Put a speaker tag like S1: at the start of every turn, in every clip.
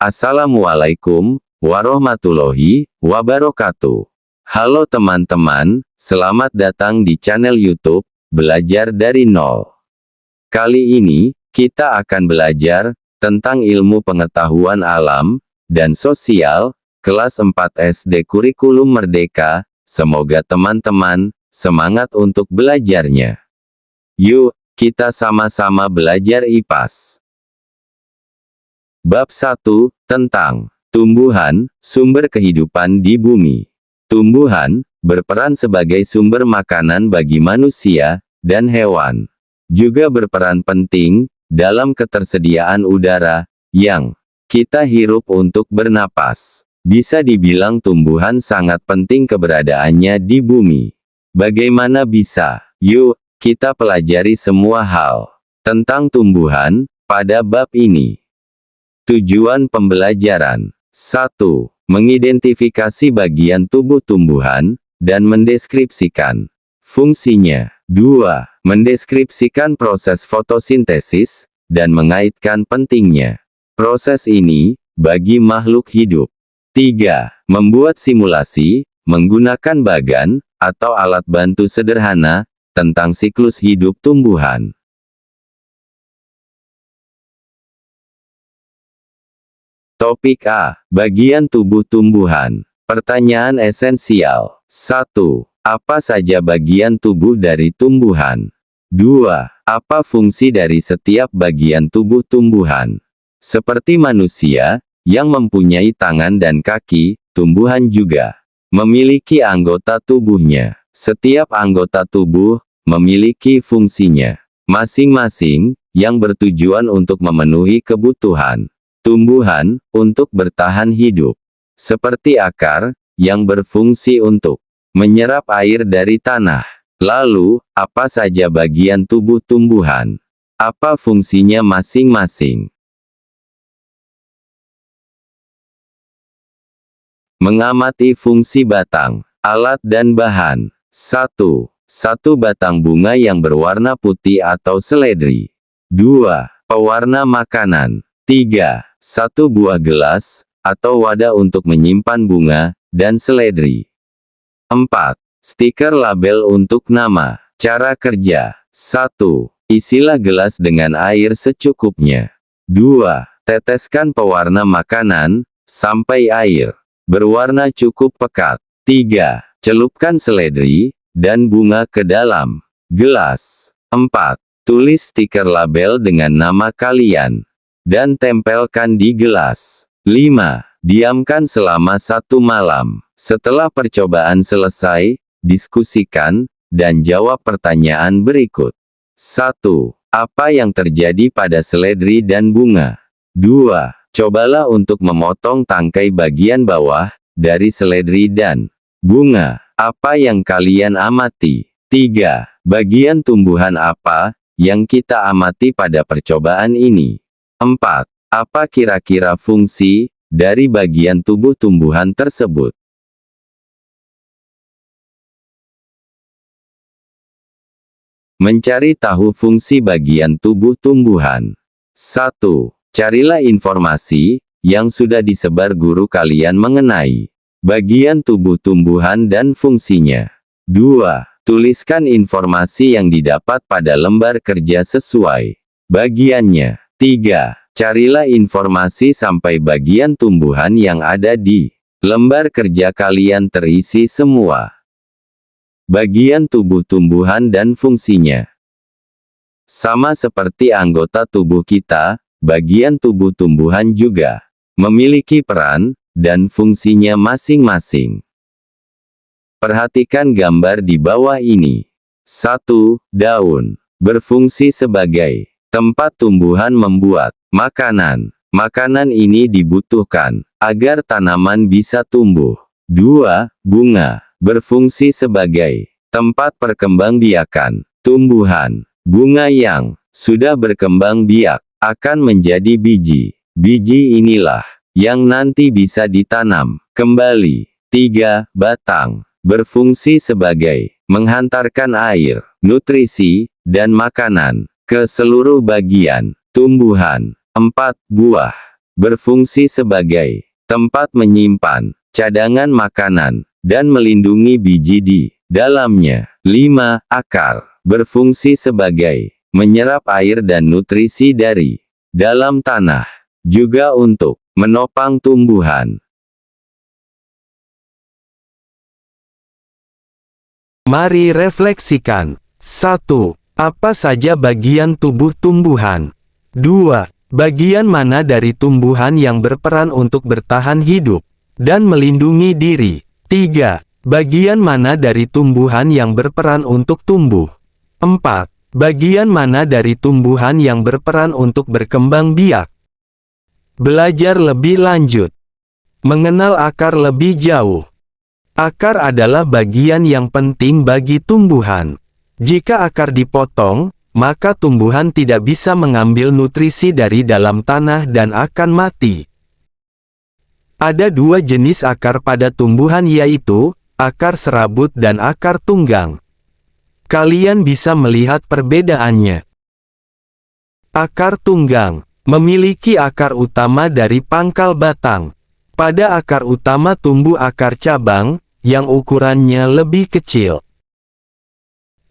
S1: Assalamualaikum warahmatullahi wabarakatuh. Halo teman-teman, selamat datang di channel YouTube Belajar dari Nol. Kali ini, kita akan belajar tentang ilmu pengetahuan alam dan sosial, kelas 4 SD Kurikulum Merdeka. Semoga teman-teman semangat untuk belajarnya. Yuk, kita sama-sama belajar IPAS. Bab 1, tentang tumbuhan, sumber kehidupan di bumi. Tumbuhan berperan sebagai sumber makanan bagi manusia dan hewan. Juga berperan penting dalam ketersediaan udara yang kita hirup untuk bernapas. Bisa dibilang tumbuhan sangat penting keberadaannya di bumi. Bagaimana bisa? Yuk, kita pelajari semua hal tentang tumbuhan pada bab ini. Tujuan pembelajaran. 1. Mengidentifikasi bagian tubuh tumbuhan, dan mendeskripsikan fungsinya. 2. Mendeskripsikan proses fotosintesis, dan mengaitkan pentingnya proses ini bagi makhluk hidup. 3. Membuat simulasi, menggunakan bagan, atau alat bantu sederhana, tentang siklus hidup tumbuhan. Topik A. Bagian tubuh tumbuhan. Pertanyaan esensial. 1. Apa saja bagian tubuh dari tumbuhan? 2. Apa fungsi dari setiap bagian tubuh tumbuhan? Seperti manusia, yang mempunyai tangan dan kaki, tumbuhan juga memiliki anggota tubuhnya. Setiap anggota tubuh memiliki fungsinya masing-masing, yang bertujuan untuk memenuhi kebutuhan tumbuhan untuk bertahan hidup. Seperti akar, yang berfungsi untuk menyerap air dari tanah. Lalu, apa saja bagian tubuh tumbuhan? Apa fungsinya masing-masing? Mengamati fungsi batang, alat dan bahan. 1. Satu batang bunga yang berwarna putih atau seledri. 2. Pewarna makanan. 3. Satu buah gelas, atau wadah untuk menyimpan bunga, dan seledri. 4. Stiker label untuk nama. Cara kerja. 1. Isilah gelas dengan air secukupnya. 2. Teteskan pewarna makanan, sampai air berwarna cukup pekat. 3. Celupkan seledri, dan bunga ke dalam gelas. 4. Tulis stiker label dengan nama kalian, dan tempelkan di gelas. 5. Diamkan selama 1 malam. Setelah percobaan selesai, diskusikan, dan jawab pertanyaan berikut. 1. Apa yang terjadi pada seledri dan bunga? 2. Cobalah untuk memotong tangkai bagian bawah dari seledri dan bunga. Apa yang kalian amati? 3. Bagian tumbuhan apa yang kita amati pada percobaan ini? 4. Apa kira-kira fungsi dari bagian tubuh tumbuhan tersebut? Mencari tahu fungsi bagian tubuh tumbuhan. 1. Carilah informasi yang sudah disebar guru kalian mengenai bagian tubuh tumbuhan dan fungsinya. 2. Tuliskan informasi yang didapat pada lembar kerja sesuai bagiannya. 3. Carilah informasi sampai bagian tumbuhan yang ada di lembar kerja kalian terisi semua bagian tubuh tumbuhan dan fungsinya. Sama seperti anggota tubuh kita, bagian tubuh tumbuhan juga memiliki peran dan fungsinya masing-masing. Perhatikan gambar di bawah ini. 1. Daun berfungsi sebagai tempat tumbuhan membuat makanan. Makanan ini dibutuhkan agar tanaman bisa tumbuh. 2. Bunga berfungsi sebagai tempat perkembangbiakan tumbuhan. Bunga yang sudah berkembang biak akan menjadi biji. Biji inilah yang nanti bisa ditanam kembali. 3. Batang berfungsi sebagai menghantarkan air, nutrisi, dan makanan ke seluruh bagian tumbuhan. 4. Buah berfungsi sebagai tempat menyimpan cadangan makanan dan melindungi biji di dalamnya. 5. Akar berfungsi sebagai menyerap air dan nutrisi dari dalam tanah, juga untuk menopang tumbuhan.
S2: Mari refleksikan. 1. Apa saja bagian tubuh tumbuhan? 2. Bagian mana dari tumbuhan yang berperan untuk bertahan hidup dan melindungi diri? 3. Bagian mana dari tumbuhan yang berperan untuk tumbuh? 4. Bagian mana dari tumbuhan yang berperan untuk berkembang biak? Belajar lebih lanjut. Mengenal akar lebih jauh. Akar adalah bagian yang penting bagi tumbuhan. Jika akar dipotong, maka tumbuhan tidak bisa mengambil nutrisi dari dalam tanah dan akan mati. Ada dua jenis akar pada tumbuhan, yaitu akar serabut dan akar tunggang. Kalian bisa melihat perbedaannya. Akar tunggang memiliki akar utama dari pangkal batang. Pada akar utama tumbuh akar cabang, yang ukurannya lebih kecil.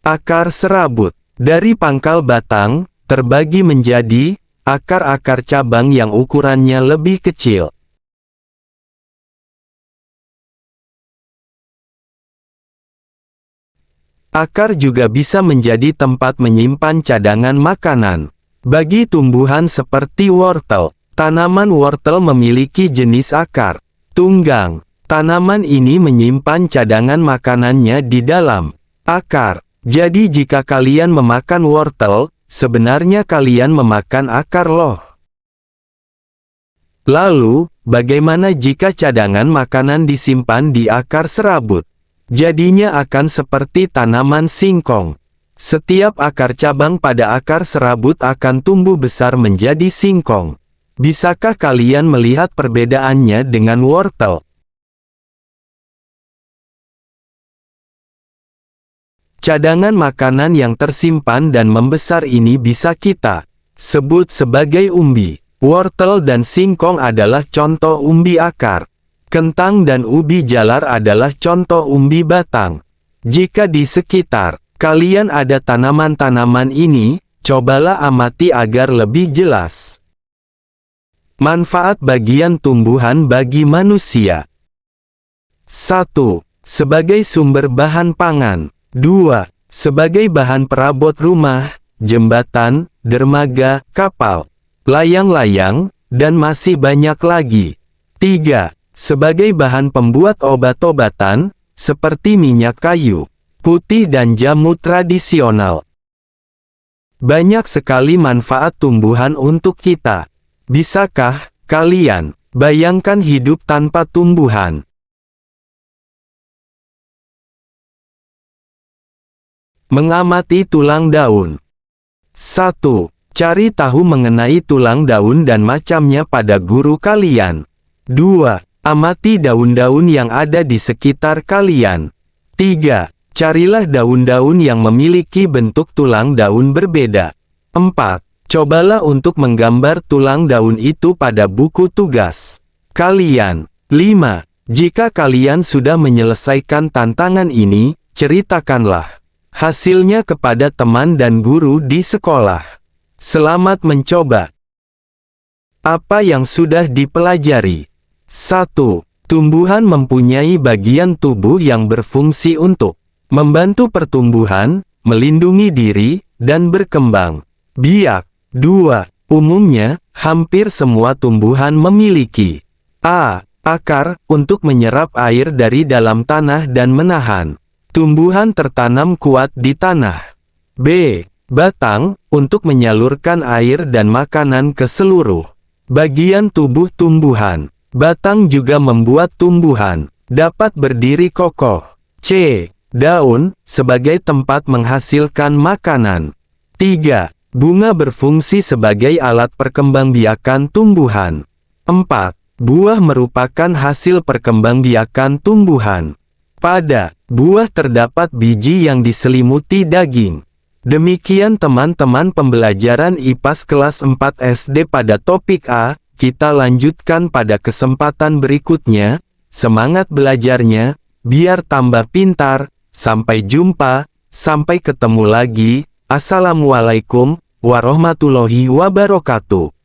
S2: Akar serabut dari pangkal batang, terbagi menjadi akar-akar cabang yang ukurannya lebih kecil. Akar juga bisa menjadi tempat menyimpan cadangan makanan. Bagi tumbuhan seperti wortel, tanaman wortel memiliki jenis akar tunggang. Tanaman ini menyimpan cadangan makanannya di dalam akar. Jadi jika kalian memakan wortel, sebenarnya kalian memakan akar loh. Lalu, bagaimana jika cadangan makanan disimpan di akar serabut? Jadinya akan seperti tanaman singkong. Setiap akar cabang pada akar serabut akan tumbuh besar menjadi singkong. Bisakah kalian melihat perbedaannya dengan wortel? Cadangan makanan yang tersimpan dan membesar ini bisa kita sebut sebagai umbi. Wortel dan singkong adalah contoh umbi akar. Kentang dan ubi jalar adalah contoh umbi batang. Jika di sekitar kalian ada tanaman-tanaman ini, cobalah amati agar lebih jelas. Manfaat bagian tumbuhan bagi manusia. 1. Sebagai sumber bahan pangan. 2. Sebagai bahan perabot rumah, jembatan, dermaga, kapal, layang-layang, dan masih banyak lagi. 3. Sebagai bahan pembuat obat-obatan, seperti minyak kayu putih dan jamu tradisional. Banyak sekali manfaat tumbuhan untuk kita. Bisakah kalian bayangkan hidup tanpa tumbuhan? Mengamati tulang daun. 1. Cari tahu mengenai tulang daun dan macamnya pada guru kalian. 2. Amati daun-daun yang ada di sekitar kalian. 3. Carilah daun-daun yang memiliki bentuk tulang daun berbeda. 4. Cobalah untuk menggambar tulang daun itu pada buku tugas kalian. 5. Jika kalian sudah menyelesaikan tantangan ini, ceritakanlah hasilnya kepada teman dan guru di sekolah. Selamat mencoba. Apa yang sudah dipelajari? 1. Tumbuhan mempunyai bagian tubuh yang berfungsi untuk membantu pertumbuhan, melindungi diri, dan berkembang biak. 2. Umumnya, hampir semua tumbuhan memiliki a. Akar, untuk menyerap air dari dalam tanah dan menahan tumbuhan tertanam kuat di tanah. b. Batang, untuk menyalurkan air dan makanan ke seluruh bagian tubuh tumbuhan. Batang juga membuat tumbuhan dapat berdiri kokoh. c. Daun, sebagai tempat menghasilkan makanan. 3. Bunga berfungsi sebagai alat perkembangbiakan tumbuhan. 4. Buah merupakan hasil perkembangbiakan tumbuhan. Pada buah terdapat biji yang diselimuti daging. Demikian teman-teman pembelajaran IPAS kelas 4 SD pada topik A, Kita lanjutkan pada kesempatan berikutnya. Semangat belajarnya, biar tambah pintar. Sampai jumpa, sampai ketemu lagi. Assalamualaikum warahmatullahi wabarakatuh.